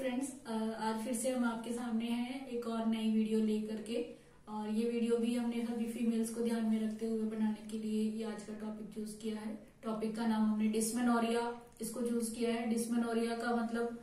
Friends, आज फिर से हम आपके सामने हैं एक और नई वीडियो लेकर के। और ये वीडियो भी हमने सभी फीमेल्स को ध्यान में रखते हुए बनाने के लिए ये आज का टॉपिक चूज किया है। टॉपिक का नाम हमने डिस्मेनोरिया इसको चूज किया है। डिस्मेनोरिया का मतलब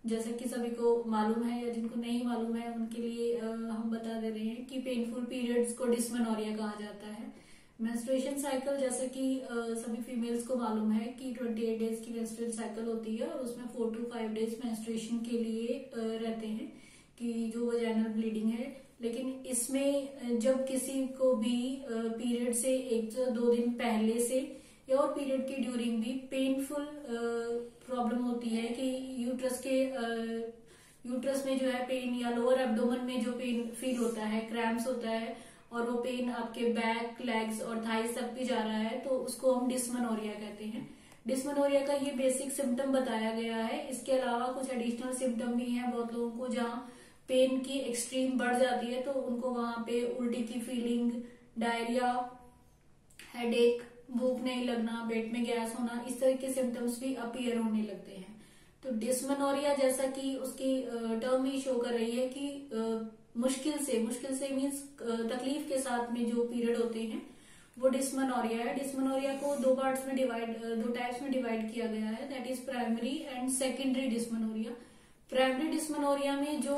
जैसे कि सभी को मालूम है या जिनको नहीं मालूम है उनके लिए हम बता दे रहे हैं कि पेनफुल पीरियड्स को डिस्मेनोरिया कहा जाता है। मेंस्ट्रुएशन साइकिल जैसे कि सभी फीमेल्स को मालूम है कि 28 डेज की मेंस्ट्रुअल साइकिल होती है और उसमें 4 to 5 डेज मेंस्ट्रुएशन के लिए रहते हैं कि जो वजाइनल ब्लीडिंग है। लेकिन इसमें जब किसी को भी पीरियड से 1 से 2 दिन पहले से या और पीरियड की ड्यूरिंग भी पेनफुल प्रॉब्लम होती है कि यूट्रस में जो है पेन या लोअर एब्डोमेन में जो पेन फील होता है, क्रैम्प्स होता है और वो पेन आपके बैक, लेग्स और थाइस तक भी जा रहा है, तो उसको हम डिस्मेनोरिया कहते हैं। डिस्मेनोरिया का ये बेसिक सिम्टम बताया गया है। इसके अलावा कुछ एडिशनल सिम्टम भी हैं। बहुत लोगों को जहाँ पेन की एक्सट्रीम बढ़ जाती है तो उनको वहां पे उल्टी की फीलिंग, डायरिया, हेडेक, भूख नहीं लगना, पेट में गैस होना, इस तरह के सिम्टम्स भी अपीयर होने लगते हैं। तो डिस्मेनोरिया जैसा कि उसकी टर्म ही शो कर रही है कि मुश्किल से मीन्स तकलीफ के साथ में जो पीरियड होते हैं वो डिस्मेनोरिया है। डिस्मेनोरिया को दो टाइप्स में डिवाइड किया गया है, that is primary and secondary dysmenorrhea. Primary dysmenorrhea में जो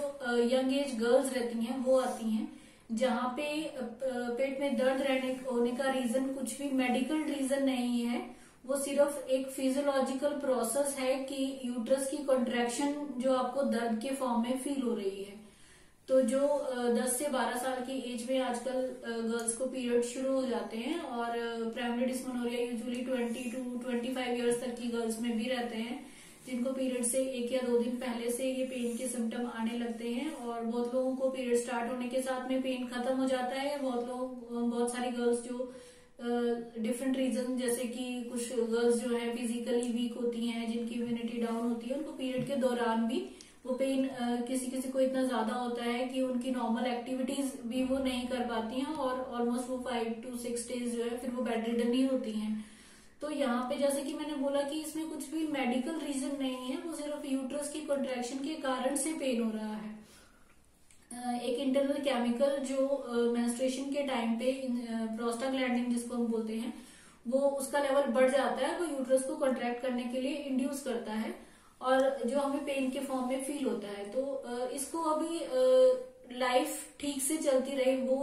यंग एज गर्ल्स रहती हैं वो आती हैं, जहाँ पे पेट में दर्द होने का रीजन कुछ भी मेडिकल रीजन नहीं है, वो सिर्फ एक फिजियोलॉजिकल प्रोसेस है कि यूट्रस की कॉन्ट्रैक्शन जो आपको दर्द के फॉर्म में फील हो रही है। तो जो 10 से 12 साल की एज में आजकल गर्ल्स को पीरियड शुरू हो जाते हैं और primary dysmenorrhea usually 20 to 25 years तक की गर्ल्स में भी रहते हैं, जिनको पीरियड से 1 या 2 दिन पहले से ये पेन के सिम्टम आने लगते हैं। और बहुत लोगों को पीरियड स्टार्ट होने के साथ में पेन खत्म हो जाता है। बहुत सारी गर्ल्स जो डिफरेंट रीजन, जैसे कि कुछ गर्ल्स जो है फिजिकली वीक होती हैं, जिनकी इम्यूनिटी डाउन होती है, उनको पीरियड के दौरान भी वो पेन किसी को इतना ज्यादा होता है कि उनकी नॉर्मल एक्टिविटीज भी वो नहीं कर पाती हैं और ऑलमोस्ट वो 5 to 6 डेज जो है फिर वो बेड रिडन ही होती हैं। तो यहाँ पे जैसे कि मैंने बोला कि इसमें कुछ भी मेडिकल रीजन नहीं है, वो सिर्फ यूट्रस की कॉन्ट्रैक्शन के कारण से पेन हो रहा है। एक इंटरनल केमिकल जो मेंस्ट्रुएशन के टाइम पे प्रोस्टाग्लैंडिन जिसको हम बोलते हैं, वो उसका लेवल बढ़ जाता है, वो यूट्रस को कॉन्ट्रैक्ट करने के लिए इंड्यूस करता है और जो हमें पेन के फॉर्म में फील होता है। तो इसको अभी लाइफ ठीक से चलती रहे, वो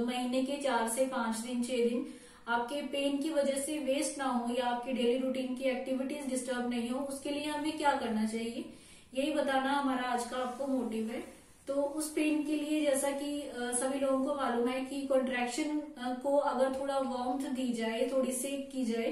महीने के 4 से 5 दिन 6 दिन आपके पेन की वजह से वेस्ट ना हो या आपकी डेली रूटीन की एक्टिविटीज डिस्टर्ब नहीं हो, उसके लिए हमें क्या करना चाहिए यही बताना हमारा आज का आपको मोटिव है। तो उस पेन के लिए जैसा कि सभी लोगों को मालूम है कि कॉन्ट्रैक्शन को अगर थोड़ा वार्मथ दी जाए, थोड़ी सेक की जाए,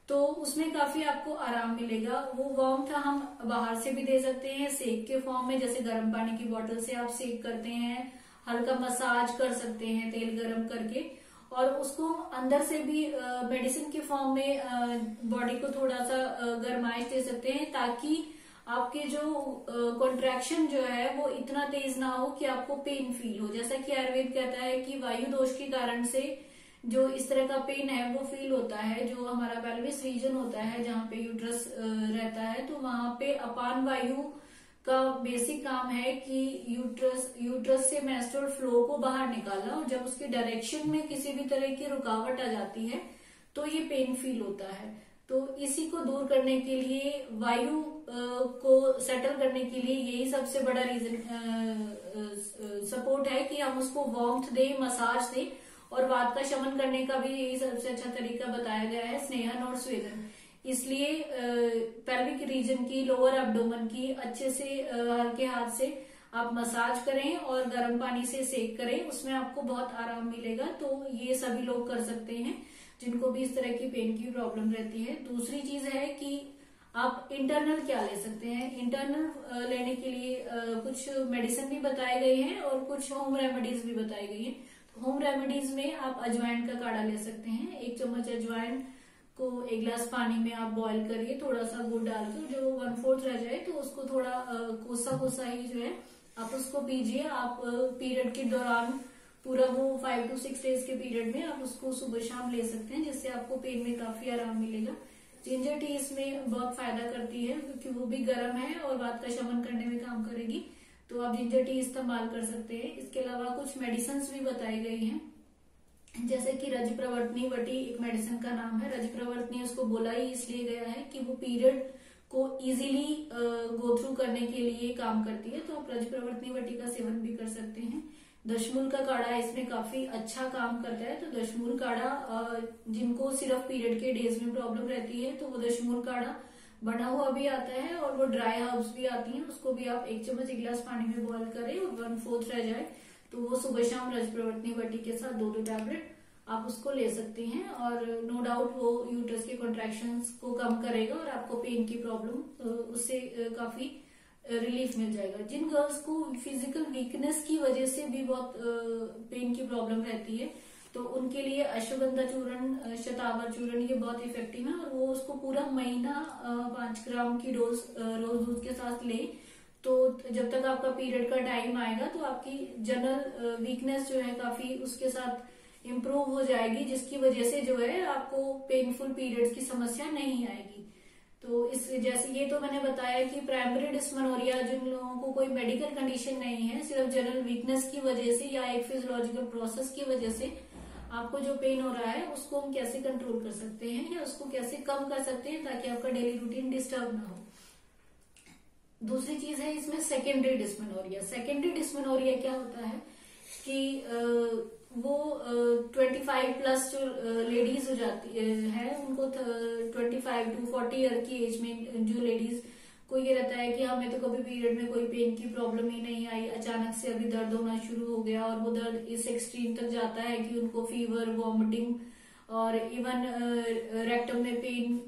तो उसमें काफी आपको आराम मिलेगा। वो वार्मथ हम बाहर से भी दे सकते हैं सेक के फॉर्म में, जैसे गर्म पानी की बोतल से आप सेक करते हैं, हल्का मसाज कर सकते हैं तेल गर्म करके, और उसको अंदर से भी मेडिसिन के फॉर्म में बॉडी को थोड़ा सा गर्माइश दे सकते हैं, ताकि आपके जो कॉन्ट्रैक्शन जो है वो इतना तेज ना हो कि आपको पेन फील हो। जैसा कि आयुर्वेद कहता है कि वायु दोष के कारण से जो इस तरह का पेन है वो फील होता है। जो हमारा पेल्विस रीजन होता है जहाँ पे यूट्रस रहता है, तो वहां पे अपान वायु का बेसिक काम है कि यूट्रस से मेंस्ट्रुअल फ्लो को बाहर निकालना, और जब उसके डायरेक्शन में किसी भी तरह की रुकावट आ जाती है तो ये पेन फील होता है। तो इसी को दूर करने के लिए, वायु को सेटल करने के लिए यही सबसे बड़ा रीजन सपोर्ट है कि हम उसको वार्मथ दें, मसाज दें, और वात का शमन करने का भी यही सबसे अच्छा तरीका बताया गया है, स्नेहन और स्वेदन। इसलिए पेल्विक रीजन की, लोअर एब्डोमेन की अच्छे से हल्के हाथ से आप मसाज करें और गर्म पानी से सेक करें, उसमें आपको बहुत आराम मिलेगा। तो ये सभी लोग कर सकते हैं जिनको भी इस तरह की पेन की प्रॉब्लम रहती है। दूसरी चीज है कि आप इंटरनल क्या ले सकते हैं। इंटरनल लेने के लिए कुछ मेडिसिन भी बताए गए हैं और कुछ होम रेमेडीज भी बताई गई हैं। तो होम रेमेडीज में आप अजवाइन का काढ़ा ले सकते हैं। 1 चम्मच अजवाइन को 1 गिलास पानी में आप बॉईल करिए, थोड़ा सा गुड़ डालकर, जो 1/4 रह जाए तो उसको थोड़ा कोसा ही जो है आप उसको पीजिए। आप पीरियड के दौरान पूरा वो 5 to 6 डेज के पीरियड में आप उसको सुबह शाम ले सकते हैं, जिससे आपको पेन में काफी आराम मिलेगा। जिंजर टी इसमें बहुत फायदा करती है क्योंकि वो भी गर्म है और वात का शमन करने में काम करेगी, तो आप जिंजर टी इस्तेमाल कर सकते हैं। इसके अलावा कुछ मेडिसिन भी बताई गई हैं, जैसे कि रजप्रवर्तनी वटी एक मेडिसिन का नाम है। रजप्रवर्तनी उसको बोला ही इसलिए गया है कि वो पीरियड को इजीली गो थ्रू करने के लिए काम करती है, तो आप रजप्रवर्तनी वटी का सेवन भी कर सकते हैं। दशमूल का काढ़ा इसमें काफी अच्छा काम करता है, तो दशमूल काढ़ा जिनको सिर्फ पीरियड के डेज में प्रॉब्लम रहती है तो वो दशमूल काढ़ा बना हुआ भी आता है और वो ड्राई हर्ब्स भी आती हैं, उसको भी आप 1 चम्मच 1 गिलास पानी में बॉईल करें और 1/4 रह जाए तो वो सुबह शाम रजप्रवर्तनी वटी के साथ 2 टैबलेट आप उसको ले सकती हैं, और नो डाउट वो यूट्रस के कॉन्ट्रैक्शंस को कम करेगा और आपको पेन की प्रॉब्लम उससे काफी रिलीफ मिल जाएगा। जिन गर्ल्स को फिजिकल वीकनेस की वजह से भी बहुत पेन की प्रॉब्लम रहती है तो उनके लिए अश्वगंधा चूर्ण, शतावर चूर्ण ये बहुत इफेक्टिव है, और वो उसको पूरा महीना 5 ग्राम की डोज रोज दूध के साथ ले, तो जब तक आपका पीरियड का टाइम आएगा तो आपकी जनरल वीकनेस जो है काफी उसके साथ इम्प्रूव हो जाएगी, जिसकी वजह से जो है आपको पेनफुल पीरियड्स की समस्या नहीं आएगी। तो इस जैसे ये तो मैंने बताया कि प्राइमरी डिस्मेनोरिया जिन लोगों को कोई मेडिकल कंडीशन नहीं है, सिर्फ जनरल वीकनेस की वजह से या एक फिजियोलॉजिकल प्रोसेस की वजह से आपको जो पेन हो रहा है उसको हम कैसे कंट्रोल कर सकते हैं या उसको कैसे कम कर सकते हैं ताकि आपका डेली रूटीन डिस्टर्ब ना हो। दूसरी चीज है इसमें सेकेंडरी डिस्मेनोरिया। सेकेंडरी डिस्मेनोरिया क्या होता है कि वो 25 प्लस जो लेडीज हो जाती है उनको 25 to 40 ईयर की एज में जो लेडीज को ये रहता है कि हमें तो कभी पीरियड में कोई पेन की प्रॉब्लम ही नहीं आई, अचानक से अभी दर्द होना शुरू हो गया, और वो दर्द इस एक्सट्रीम तक जाता है कि उनको फीवर, वॉमिटिंग और इवन रेक्टम में पेन,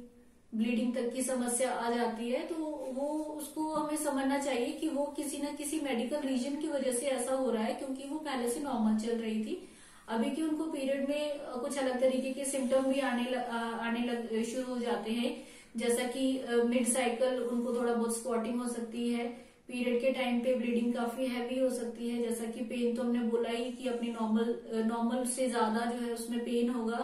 ब्लीडिंग तक की समस्या आ जाती है। तो वो उसको हमें समझना चाहिए कि वो किसी न किसी मेडिकल रीजन की वजह से ऐसा हो रहा है, क्योंकि वो पहले से नॉर्मल चल रही थी, अभी कि उनको पीरियड में कुछ अलग तरीके के सिम्टम भी आने शुरू हो जाते हैं, जैसा कि मिड साइकिल उनको थोड़ा बहुत स्पॉटिंग हो सकती है, पीरियड के टाइम पे ब्लीडिंग काफी हैवी हो सकती है, जैसा कि पेन तो हमने बोला ही कि अपनी नॉर्मल से ज्यादा जो है उसमें पेन होगा,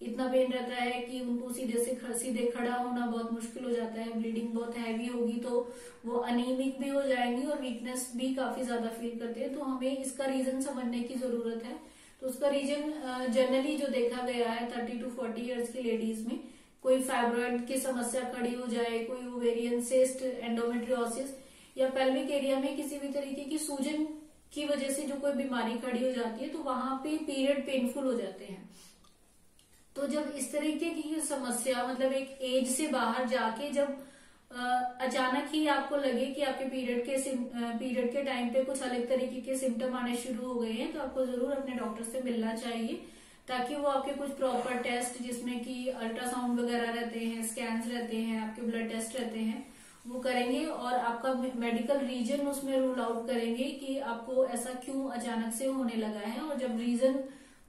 इतना पेन रहता है कि उनको सीधे खड़ा होना बहुत मुश्किल हो जाता है, ब्लीडिंग बहुत हैवी होगी तो वो अनीमिक भी हो जाएंगी और वीकनेस भी काफी ज्यादा फील करते हैं। तो हमें इसका रीजन समझने की जरूरत है। तो उसका रीजन जनरली जो देखा गया है 30 to 40 ईयर्स की लेडीज में कोई फाइब्रॉइड की समस्या खड़ी हो जाए, कोई ओवेरियन सिस्ट, एंडोमेट्रियोसिस या पेल्विक एरिया में किसी भी तरीके की सूजन की वजह से जो कोई बीमारी खड़ी हो जाती है तो वहां पे पीरियड पेनफुल हो जाते हैं। तो जब इस तरीके की समस्या मतलब एक एज से बाहर जाके जब अचानक ही आपको लगे कि आपके पीरियड के टाइम पे कुछ अलग तरीके के सिम्टम आने शुरू हो गए हैं तो आपको जरूर अपने डॉक्टर से मिलना चाहिए, ताकि वो आपके कुछ प्रॉपर टेस्ट जिसमें कि अल्ट्रासाउंड वगैरह रहते हैं, स्कैन्स रहते हैं, आपके ब्लड टेस्ट रहते हैं, वो करेंगे और आपका मेडिकल रीजन उसमें रूल आउट करेंगे कि आपको ऐसा क्यों अचानक से होने लगा है, और जब रीजन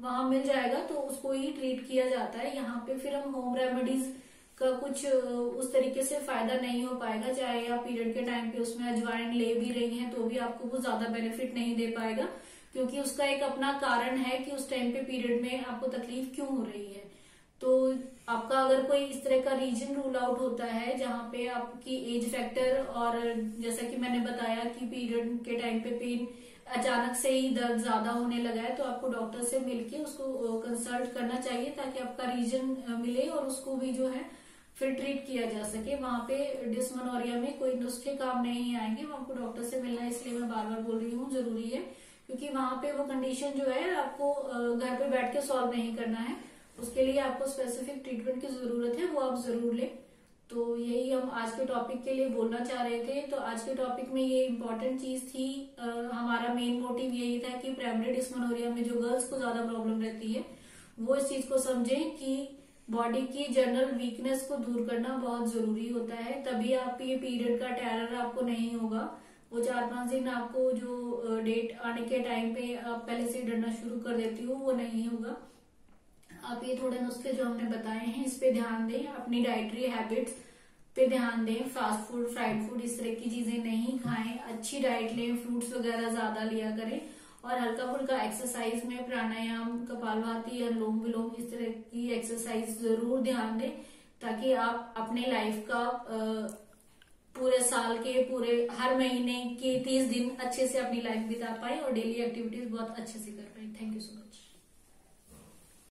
वहां मिल जाएगा तो उसको ही ट्रीट किया जाता है। यहाँ पे फिर हम होम रेमेडीज का कुछ उस तरीके से फायदा नहीं हो पाएगा, चाहे आप पीरियड के टाइम पे उसमें अजवाइन ले भी रही हैं तो भी आपको वो ज्यादा बेनिफिट नहीं दे पाएगा, क्योंकि उसका एक अपना कारण है कि उस टाइम पे पीरियड में आपको तकलीफ क्यों हो रही है। तो आपका अगर कोई इस तरह का रीजन रूल आउट होता है जहाँ पे आपकी एज फैक्टर और जैसा कि मैंने बताया कि पीरियड के टाइम पे पेन अचानक से ही दर्द ज्यादा होने लगा है, तो आपको डॉक्टर से मिलके उसको कंसल्ट करना चाहिए ताकि आपका रीजन मिले और उसको भी जो है फिर ट्रीट किया जा सके। वहां पे डिस्मेनोरिया में कोई नुस्खे काम नहीं आएंगे, वो आपको डॉक्टर से मिलना है, इसलिए मैं बार बार बोल रही हूँ जरूरी है, क्योंकि वहां पे वो कंडीशन जो है आपको घर पे बैठ के सॉल्व नहीं करना है, उसके लिए आपको स्पेसिफिक ट्रीटमेंट की जरूरत है, वो आप जरूर ले। तो यही हम आज के टॉपिक के लिए बोलना चाह रहे थे। तो आज के टॉपिक में ये इम्पोर्टेंट चीज थी, हमारा मेन मोटिव यही था कि प्राइमरी डिस्मेनोरिया में जो गर्ल्स को ज्यादा प्रॉब्लम रहती है वो इस चीज को समझें कि बॉडी की जनरल वीकनेस को दूर करना बहुत जरूरी होता है, तभी आप ये पीरियड का टेरर आपको नहीं होगा। वो 4-5 दिन आपको जो डेट आने के टाइम पे आप पहले से डरना शुरू कर देती हो वो नहीं होगा। आप ये थोड़े नुस्खे जो हमने बताए हैं इस पे ध्यान दें, अपनी डाइटरी हैबिट्स पे ध्यान दें, फास्ट फूड, फ्राइड फूड इस तरह की चीजें नहीं खाएं, अच्छी डाइट लें, फ्रूट्स वगैरह ज्यादा लिया करें, और हल्का फुल्का एक्सरसाइज में प्राणायाम, कपालभाति, अनुलोम विलोम इस तरह की एक्सरसाइज जरूर ध्यान दें, ताकि आप अपने लाइफ का पूरे साल के पूरे हर महीने के 30 दिन अच्छे से अपनी लाइफ बिता पाए और डेली एक्टिविटीज बहुत अच्छे से कर पाए। Thank you.